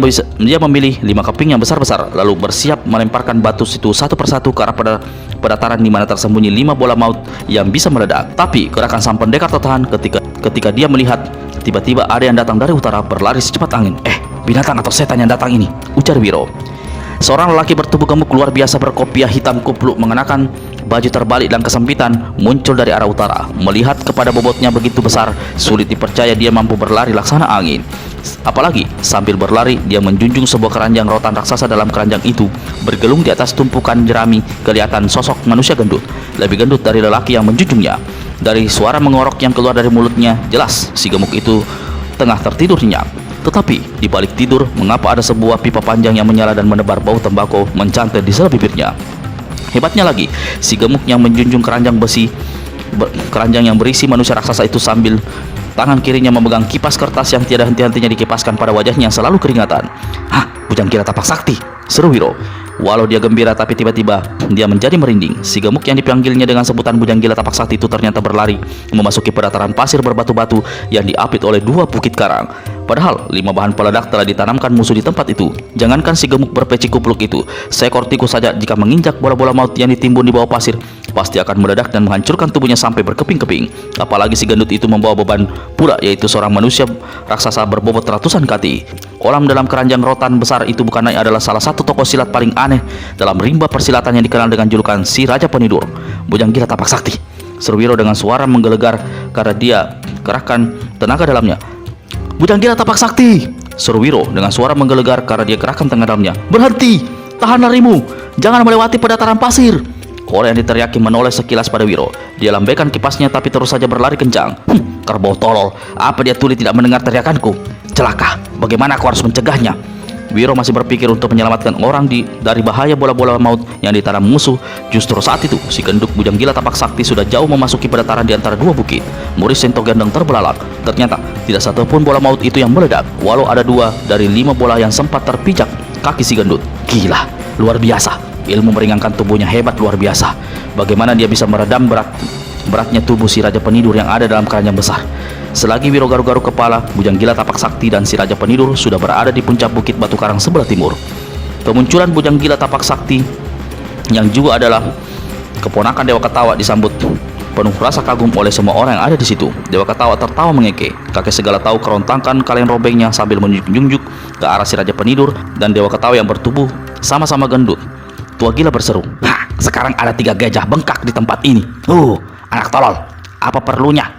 memilih 5 keping yang besar-besar, lalu bersiap melemparkan batu itu satu persatu ke arah pada dataran di mana tersembunyi 5 bola maut yang bisa meledak. Tapi gerakan sang pendekar tertahan ketika dia melihat tiba-tiba ada yang datang dari utara berlari secepat angin. Binatang atau setan yang datang ini, ujar Wiro. Seorang lelaki bertubuh gemuk luar biasa berkopiah hitam kupluk mengenakan baju terbalik dan kesempitan muncul dari arah utara. Melihat kepada bobotnya begitu besar, sulit dipercaya dia mampu berlari laksana angin. Apalagi sambil berlari dia menjunjung sebuah keranjang rotan raksasa. Dalam keranjang itu bergelung di atas tumpukan jerami kelihatan sosok manusia gendut, lebih gendut dari lelaki yang menjunjungnya. Dari suara mengorok yang keluar dari mulutnya, jelas si gemuk itu tengah tertidur nyenyak. Tetapi di balik tidur, mengapa ada sebuah pipa panjang yang menyala dan menebar bau tembakau mencantik di sela bibirnya. Hebatnya lagi, si gemuk yang menjunjung keranjang yang berisi manusia raksasa itu sambil tangan kirinya memegang kipas kertas yang tiada henti-hentinya dikipaskan pada wajahnya yang selalu keringatan. Bujangkira Tapak Sakti, seru Wiro. Walau dia gembira, tapi tiba-tiba dia menjadi merinding. Si gemuk yang dipanggilnya dengan sebutan Bujangkira Tapak Sakti itu ternyata berlari memasuki dataran pasir berbatu-batu yang diapit oleh 2 bukit karang. Padahal 5 bahan peledak telah ditanamkan musuh di tempat itu. Jangankan si gemuk berpeci kupluk itu, seekor tikus saja jika menginjak bola-bola maut yang ditimbun di bawah pasir pasti akan meledak dan menghancurkan tubuhnya sampai berkeping-keping. Apalagi si gendut itu membawa beban pula, yaitu seorang manusia raksasa berbobot ratusan kati. Kolam dalam keranjang rotan besar itu bukan lain adalah salah satu tokoh silat paling aneh dalam rimba persilatan yang dikenal dengan julukan si Raja Penidur, Bujangkira Tapak Sakti, seru Wiro dengan suara menggelegar karena dia kerahkan tenaga dalamnya. Bujangkira Tapak Sakti, seru Wiro dengan suara menggelegar karena dia kerahkan tenaga dalamnya. Berhenti, tahan larimu, jangan melewati dataran pasir. Orang yang diteriaki menoleh sekilas pada Wiro. Dia lambaikan kipasnya tapi terus saja berlari kencang. Kerbau tolol, apa dia tuli tidak mendengar teriakanku? Celaka, bagaimana aku harus mencegahnya? Wiro masih berpikir untuk menyelamatkan orang dari bahaya bola-bola maut yang ditanam musuh. Justru saat itu, si genduk Bujangkira Tapak Sakti sudah jauh memasuki dataran di antara 2 bukit. Murid Sinto Ganda terbelalak. Ternyata tidak satupun bola maut itu yang meledak, walau ada 2 dari 5 bola yang sempat terpijak kaki si gendut. Gila, luar biasa. Ilmu meringankan tubuhnya hebat luar biasa. Bagaimana dia bisa meredam beratnya tubuh si Raja Penidur yang ada dalam keranjang besar. Selagi Wiro garuk-garuk kepala, Bujangkira Tapak Sakti dan si Raja Penidur sudah berada di puncak bukit batu karang sebelah timur. Kemunculan Bujangkira Tapak Sakti yang juga adalah keponakan Dewa Ketawa disambut penuh rasa kagum oleh semua orang yang ada di situ. Dewa Ketawa tertawa mengeke. Kakek segala tahu kerontakan kalian robengnya sambil menunjuk-nunjuk ke arah si Raja Penidur dan Dewa Ketawa yang bertubuh sama-sama gendut. Tua Gila berseru, sekarang ada 3 gajah bengkak di tempat ini. Anak tolol, apa perlunya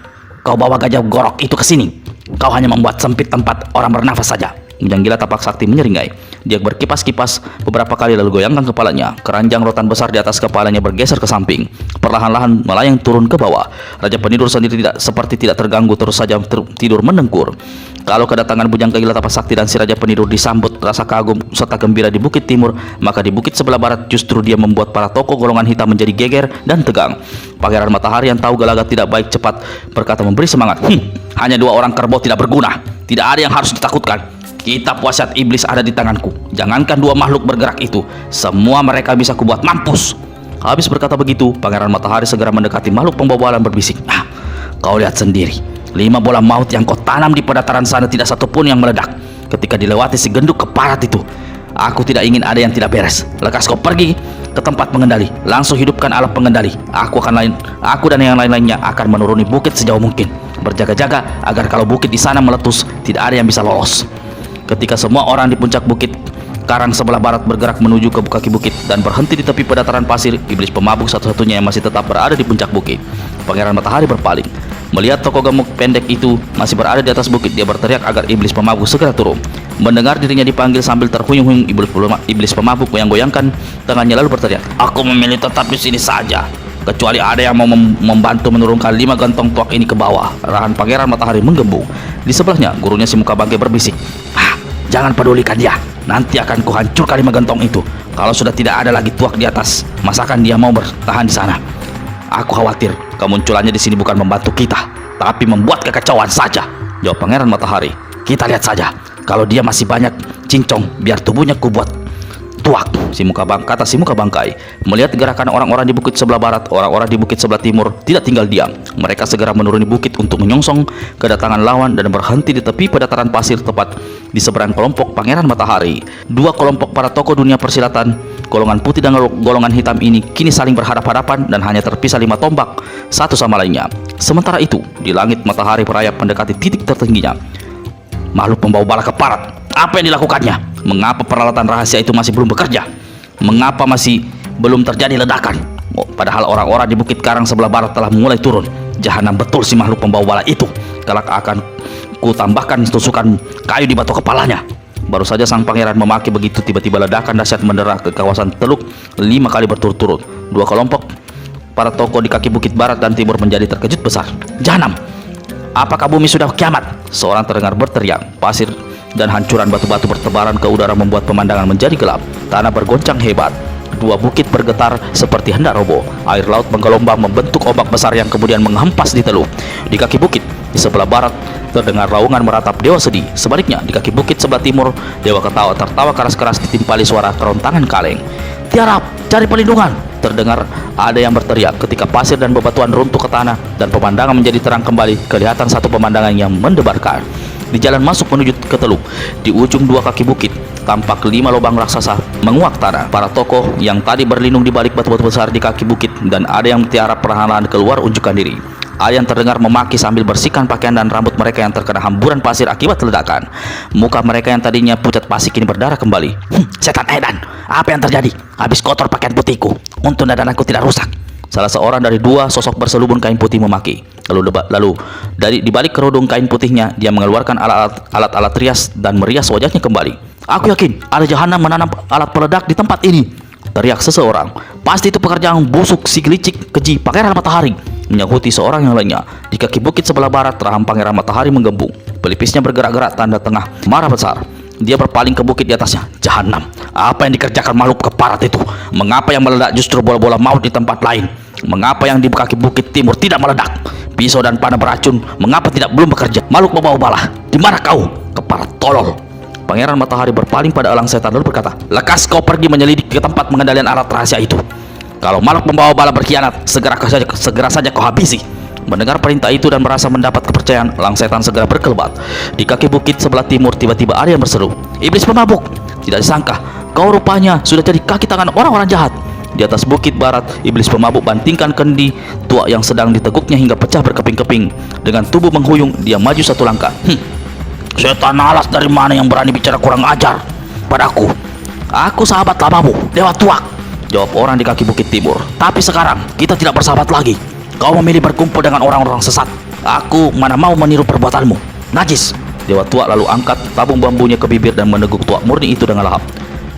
kau bawa gajah gorok itu ke sini? Kau hanya membuat sempit tempat orang bernafas saja. Ujang gila tapak sakti menyeringai. Dia berkipas-kipas beberapa kali lalu goyangkan kepalanya. Keranjang rotan besar di atas kepalanya bergeser ke samping. Perlahan-lahan melayang turun ke bawah. Raja Penidur sendiri tidak terganggu, terus saja tidur mendengkur. Kalau kedatangan Bujang Gila Tapak Sakti dan si Raja Penidur disambut rasa kagum serta gembira di Bukit Timur, maka di bukit sebelah barat justru dia membuat para tokoh golongan hitam menjadi geger dan tegang. Pangeran Matahari yang tahu gelagat tidak baik cepat berkata memberi semangat. Hanya 2 orang kerbau tidak berguna. Tidak ada yang harus ditakutkan. Kitab wasiat iblis ada di tanganku. Jangankan 2 makhluk bergerak itu, semua mereka bisa kubuat mampus. Habis berkata begitu, Pangeran Matahari segera mendekati makhluk pembawa bala berbisik. Kau lihat sendiri, 5 bola maut yang kau tanam di pedataran sana tidak satupun yang meledak ketika dilewati si genduk keparat itu. Aku tidak ingin ada yang tidak beres. Lekas kau pergi ke tempat pengendali, langsung hidupkan alat pengendali. Aku dan yang lain-lainnya akan menuruni bukit sejauh mungkin, berjaga-jaga agar kalau bukit di sana meletus, tidak ada yang bisa lolos. Ketika semua orang di puncak bukit karang sebelah barat bergerak menuju ke kaki bukit dan berhenti di tepi pedataran pasir, iblis pemabuk satu-satunya yang masih tetap berada di puncak bukit. Pangeran Matahari berpaling. Melihat tokoh gemuk pendek itu masih berada di atas bukit, dia berteriak agar iblis pemabuk segera turun. Mendengar dirinya dipanggil sambil terhuyung-huyung, iblis pemabuk goyang-goyangkan tangannya lalu berteriak, "Aku memilih tetap di sini saja, kecuali ada yang mau membantu menurunkan 5 gantong tuak ini ke bawah." Rahan Pangeran Matahari menggembung. Di sebelahnya, gurunya si muka bangkai berbisik, "Jangan pedulikan dia. Nanti akan kuhancurkan 5 gantong itu. Kalau sudah tidak ada lagi tuak di atas, masakan dia mau bertahan di sana? Aku khawatir kemunculannya di sini bukan membantu kita, tapi membuat kekacauan saja." Jawab Pangeran Matahari. "Kita lihat saja. Kalau dia masih banyak cincong, biar tubuhnya kubuat tuak." Kata si muka bangkai. Melihat gerakan orang-orang di bukit sebelah barat, orang-orang di bukit sebelah timur tidak tinggal diam. Mereka segera menuruni bukit untuk menyongsong kedatangan lawan dan berhenti di tepi pedataran pasir tepat di seberang kelompok Pangeran Matahari. 2 kelompok para tokoh dunia persilatan, golongan putih dan golongan hitam ini kini saling berhadap-hadapan dan hanya terpisah 5 tombak satu sama lainnya. Sementara itu, di langit matahari merayap mendekati titik tertingginya. Makhluk pembawa bala keparat, apa yang dilakukannya? Mengapa peralatan rahasia itu masih belum bekerja? Mengapa masih belum terjadi ledakan? Padahal orang-orang di bukit karang sebelah barat telah mulai turun. Jahanam betul si makhluk pembawa bala itu. Kelak akan ku tambahkan tusukan kayu di batu kepalanya. Baru saja sang pangeran memaki begitu, tiba-tiba ledakan dahsyat mendera ke kawasan teluk 5 kali berturut-turut. 2 kelompok para tokoh di kaki bukit barat dan timur menjadi terkejut besar. "Jahanam! Apakah bumi sudah kiamat?" Seorang terdengar berteriak. Pasir dan hancuran batu-batu bertebaran ke udara membuat pemandangan menjadi gelap. Tanah bergoncang hebat. 2 bukit bergetar seperti hendak roboh. Air laut menggelombang membentuk ombak besar yang kemudian menghempas di teluk. Di kaki bukit di sebelah barat terdengar raungan meratap dewa sedih. Sebaliknya di kaki bukit sebelah timur, dewa tertawa keras-keras ditimpali suara kerontangan kaleng. "Tiarap, cari perlindungan!" Terdengar ada yang berteriak ketika pasir dan bebatuan runtuh ke tanah dan pemandangan menjadi terang kembali. Kelihatan satu pemandangan yang mendebarkan. Di jalan masuk menuju ke teluk, di ujung 2 kaki bukit tampak 5 lubang raksasa menguak tanah. Para tokoh yang tadi berlindung di balik batu-batu besar di kaki bukit dan ada yang tiarap perlahan-lahan keluar unjukkan diri. Ada yang terdengar memaki sambil bersihkan pakaian dan rambut mereka yang terkena hamburan pasir akibat ledakan. Muka mereka yang tadinya pucat pasi kini berdarah kembali. "Setan edan, apa yang terjadi? Habis kotor pakaian putihku. Untung dandananku tidak rusak." Salah seorang dari 2 sosok berselubung kain putih memaki. Lalu dari di balik kerudung kain putihnya, dia mengeluarkan alat-alat rias dan merias wajahnya kembali. "Aku yakin ada jahanam menanam alat peledak di tempat ini," teriak seseorang. "Pasti itu pekerjaan busuk si gelicik keji Pangeran Matahari," menyahuti seorang yang lainnya. Di kaki bukit sebelah barat, rahang Pangeran Matahari menggembung. Pelipisnya bergerak-gerak tanda tengah marah besar. Dia berpaling ke bukit di atasnya. "Jahanam, apa yang dikerjakan makhluk keparat itu? Mengapa yang meledak justru bola-bola maut di tempat lain? Mengapa yang di kaki bukit timur tidak meledak? Pisau dan panah beracun, mengapa belum bekerja? Makhluk membawa bala, di mana kau? Keparat tolol!" Pangeran Matahari berpaling pada elang setan lalu berkata, "Lekas kau pergi menyelidik ke tempat pengendalian alat rahasia itu. Kalau makhluk membawa bala berkhianat, segera saja kau habisi." Mendengar perintah itu dan merasa mendapat kepercayaan, elang setan segera berkelebat. Di kaki bukit sebelah timur tiba-tiba ada yang berseru, "Iblis pemabuk! Tidak disangka, kau rupanya sudah jadi kaki tangan orang-orang jahat." Di atas bukit barat, iblis pemabuk bantingkan kendi tuak yang sedang diteguknya hingga pecah berkeping-keping. Dengan tubuh menghuyung, dia maju 1 langkah. "Setan alas dari mana yang berani bicara kurang ajar padaku? Aku sahabat lamamu, Dewa Tuak," jawab orang di kaki bukit timur. "Tapi sekarang kita tidak bersahabat lagi. Kau memilih berkumpul dengan orang-orang sesat. Aku mana mau meniru perbuatanmu. Najis, Dewa tua lalu angkat tabung bambunya ke bibir dan meneguk tuak murni itu dengan lahap.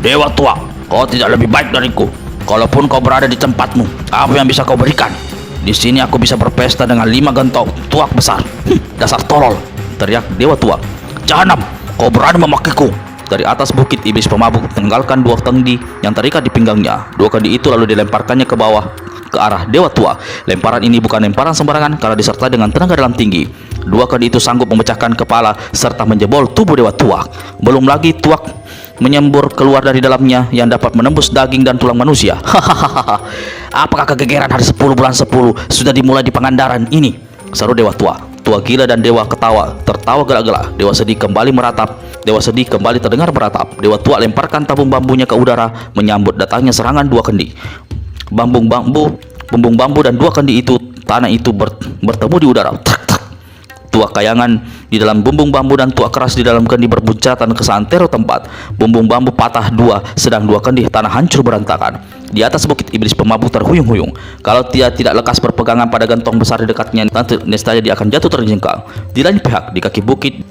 Dewa tua, kau tidak lebih baik dariku. Kalaupun kau berada di tempatmu, apa yang bisa kau berikan? Di sini aku bisa berpesta dengan 5 gentong tuak besar. Dasar tolol, teriak Dewa tua. Jahanam, kau berani memakiku. Dari atas bukit iblis pemabuk menanggalkan 2 kendi yang terikat di pinggangnya. 2 kendi itu lalu dilemparkannya ke bawah ke arah Dewa tua. Lemparan ini bukan lemparan sembarangan karena disertai dengan tenaga dalam tinggi. 2 kendi itu sanggup memecahkan kepala serta menjebol tubuh Dewa tua. Belum lagi tuak menyembur keluar dari dalamnya yang dapat menembus daging dan tulang manusia. Hahaha. Apakah kegegeran hari 10 bulan 10 sudah dimulai di Pangandaran ini? Seru Dewa tua. Tua gila dan Dewa tertawa gelak-gelak. Dewa sedih kembali meratap. Dewa sedih kembali terdengar meratap. Dewa tua lemparkan tabung bambunya ke udara menyambut datangnya serangan 2 kendi. Bumbung bambu dan 2 kendi itu, tanah itu bertemu di udara. Tuak kayangan di dalam bumbung bambu dan tuak keras di dalam kendi berbuncatan ke santero tempat. Bumbung bambu patah 2, sedang 2 kendi tanah hancur berantakan. Di atas bukit iblis pemabuk terhuyung-huyung. Kalau dia tidak lekas berpegangan pada gentong besar di dekatnya, nanti nescaya dia akan jatuh terjengkal. Di lain pihak, di kaki bukit,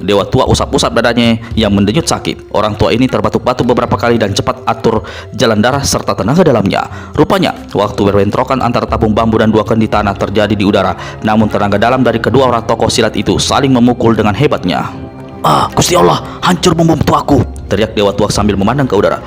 Dewa tua usap-usap dadanya yang mendenyut sakit. Orang tua ini terbatuk-batuk beberapa kali dan cepat atur jalan darah serta tenaga dalamnya. Rupanya, waktu berbentrokan antara tabung bambu dan 2 kendi tanah terjadi di udara. Namun tenaga dalam dari kedua orang tokoh silat itu saling memukul dengan hebatnya. Ah, Gusti Allah, hancur bumbung tuaku, teriak Dewa tua sambil memandang ke udara.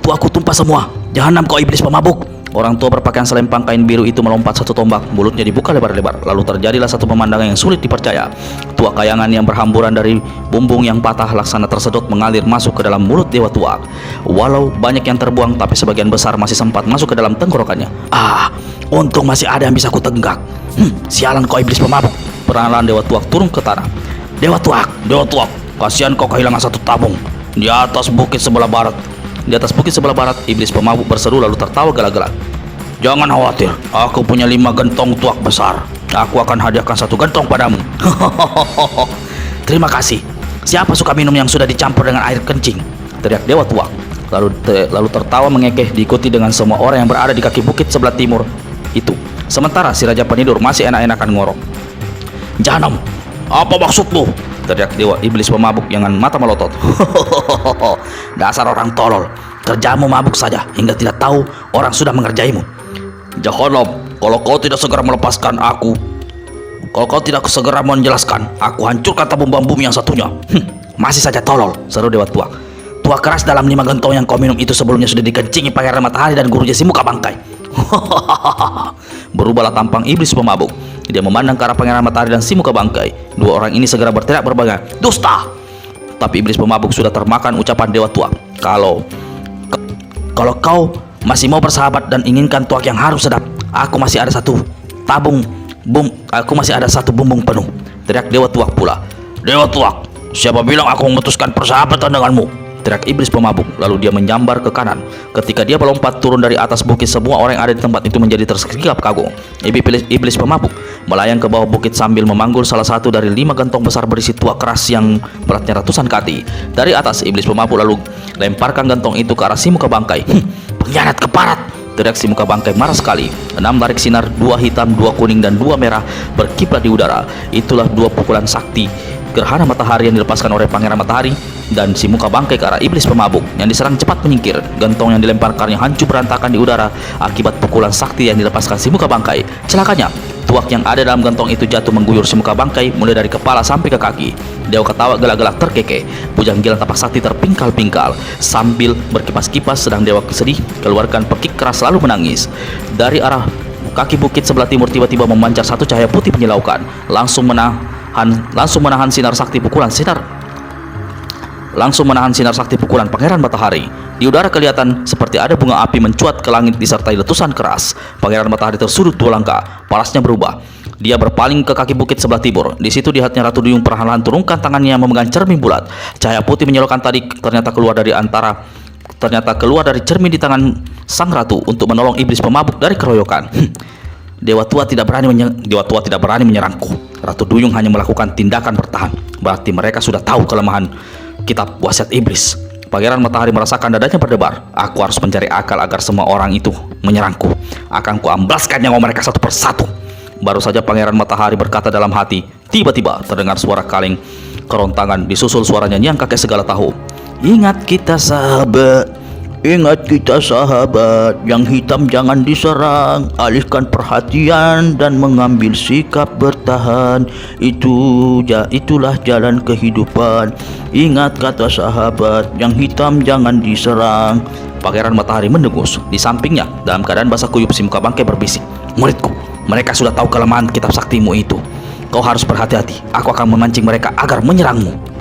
Tuaku tumpah semua. Jahanam kau iblis pemabuk. Orang tua berpakaian selempang kain biru itu melompat 1 tombak, mulutnya dibuka lebar-lebar. Lalu terjadilah satu pemandangan yang sulit dipercaya. Tuak kayangan yang berhamburan dari bumbung yang patah laksana tersedot mengalir masuk ke dalam mulut Dewa tua. Walau banyak yang terbuang, tapi sebagian besar masih sempat masuk ke dalam tenggorokannya. Ah, untung masih ada yang bisa kutenggak. Sialan kau iblis pemabuk. Perlahan Dewa tua turun ke tanah. Dewa tua, kasihan kau kehilangan 1 tabung. Di atas bukit sebelah barat, iblis pemabuk berseru lalu tertawa gelak-gelak. Jangan khawatir, aku punya 5 gentong tuak besar. Aku akan hadiahkan 1 gentong padamu. Terima kasih. Siapa suka minum yang sudah dicampur dengan air kencing? Teriak Dewa tua. Lalu tertawa mengekeh diikuti dengan semua orang yang berada di kaki bukit sebelah timur itu. Sementara si Raja Penidur masih enak-enakan ngorok. Jahanam, apa maksudmu? Teriak Dewa iblis pemabuk dengan mata melotot. Dasar orang tolol, kerjamu mabuk saja hingga tidak tahu orang sudah mengerjaimu. Jahanam, kalau kau tidak segera melepaskan aku, kalau kau tidak segera menjelaskan, aku hancurkan tabung bambu yang satunya. Masih saja tolol, seru Dewa tua. Tuak keras dalam 5 gentong yang kau minum itu sebelumnya sudah dikencingi Pangeran Matahari dan gurunya si muka bangkai. Berubahlah tampang iblis pemabuk. Dia memandang ke arah Pangeran Matahari dan si muka bangkai. 2 orang ini segera berteriak berbagai, dusta! Tapi iblis pemabuk sudah termakan ucapan Dewa tua. Kalau kau masih mau bersahabat dan inginkan tuak yang harum sedap, aku masih ada 1 bumbung penuh. Teriak Dewa tua pula. Dewa tua, siapa bilang aku memutuskan persahabatan denganmu? Teriak iblis pemabuk. Lalu dia menyambar ke kanan. Ketika dia melompat turun dari atas bukit, semua orang yang ada di tempat itu menjadi tersekikap kagum. Iblis pemabuk melayang ke bawah bukit sambil memanggul salah satu dari 5 gentong besar berisi tuak keras yang beratnya ratusan kati. Dari atas, iblis pemabuk lalu lemparkan gentong itu ke arah si muka bangkai. Pengkhianat keparat! Teriak si muka bangkai marah sekali. 6 tarik sinar, 2 hitam, 2 kuning dan 2 merah berkiprat di udara. Itulah 2 pukulan sakti gerhana matahari yang dilepaskan oleh Pangeran Matahari dan si muka bangkai ke arah iblis pemabuk yang diserang cepat menyingkir. Gentong yang dilemparkannya hancur berantakan di udara akibat pukulan sakti yang dilepaskan si muka bangkai. Celakanya, tuak yang ada dalam gentong itu jatuh mengguyur si muka bangkai mulai dari kepala sampai ke kaki. Dewa ketawa gelak-gelak terkekeh. Bujang gilang tapak sakti terpingkal-pingkal sambil berkipas-kipas, sedang Dewa sedih keluarkan pekik keras lalu menangis. Dari arah kaki bukit sebelah timur tiba-tiba memancar 1 cahaya putih menyilaukan, langsung menahan sinar sakti pukulan Pangeran Matahari. Di udara kelihatan seperti ada bunga api mencuat ke langit disertai letusan keras. Pangeran Matahari tersudut 2 langkah, parasnya berubah. Dia berpaling ke kaki bukit sebelah timur. Di situ lihatnya Ratu Duyung perlahan-lahan turunkan tangannya memegang cermin bulat. Cahaya putih menyilaukan tadi ternyata keluar dari cermin di tangan sang ratu untuk menolong iblis pemabuk dari keroyokan. Dewa tua tidak berani menyerangku. Ratu Duyung hanya melakukan tindakan bertahan. Berarti mereka sudah tahu kelemahan kitab wasiat iblis. Pangeran Matahari merasakan dadanya berdebar. Aku harus mencari akal agar semua orang itu menyerangku. Akan kuamblaskan nyawa mereka satu persatu. Baru saja Pangeran Matahari berkata dalam hati, Tiba-tiba terdengar suara kaleng kerontangan disusul suara nyanyian kakek segala tahu. Ingat kita sahabat, Ingat kita sahabat, yang hitam jangan diserang, alihkan perhatian dan mengambil sikap bertahan. Itulah jalan kehidupan. Ingat kata sahabat, yang hitam jangan diserang. Pangeran Matahari mendengus. Di sampingnya, dalam keadaan basah kuyup, si muka bangkai berbisik. Muridku, mereka sudah tahu kelemahan kitab saktimu itu. Kau harus berhati-hati. Aku akan memancing mereka agar menyerangmu.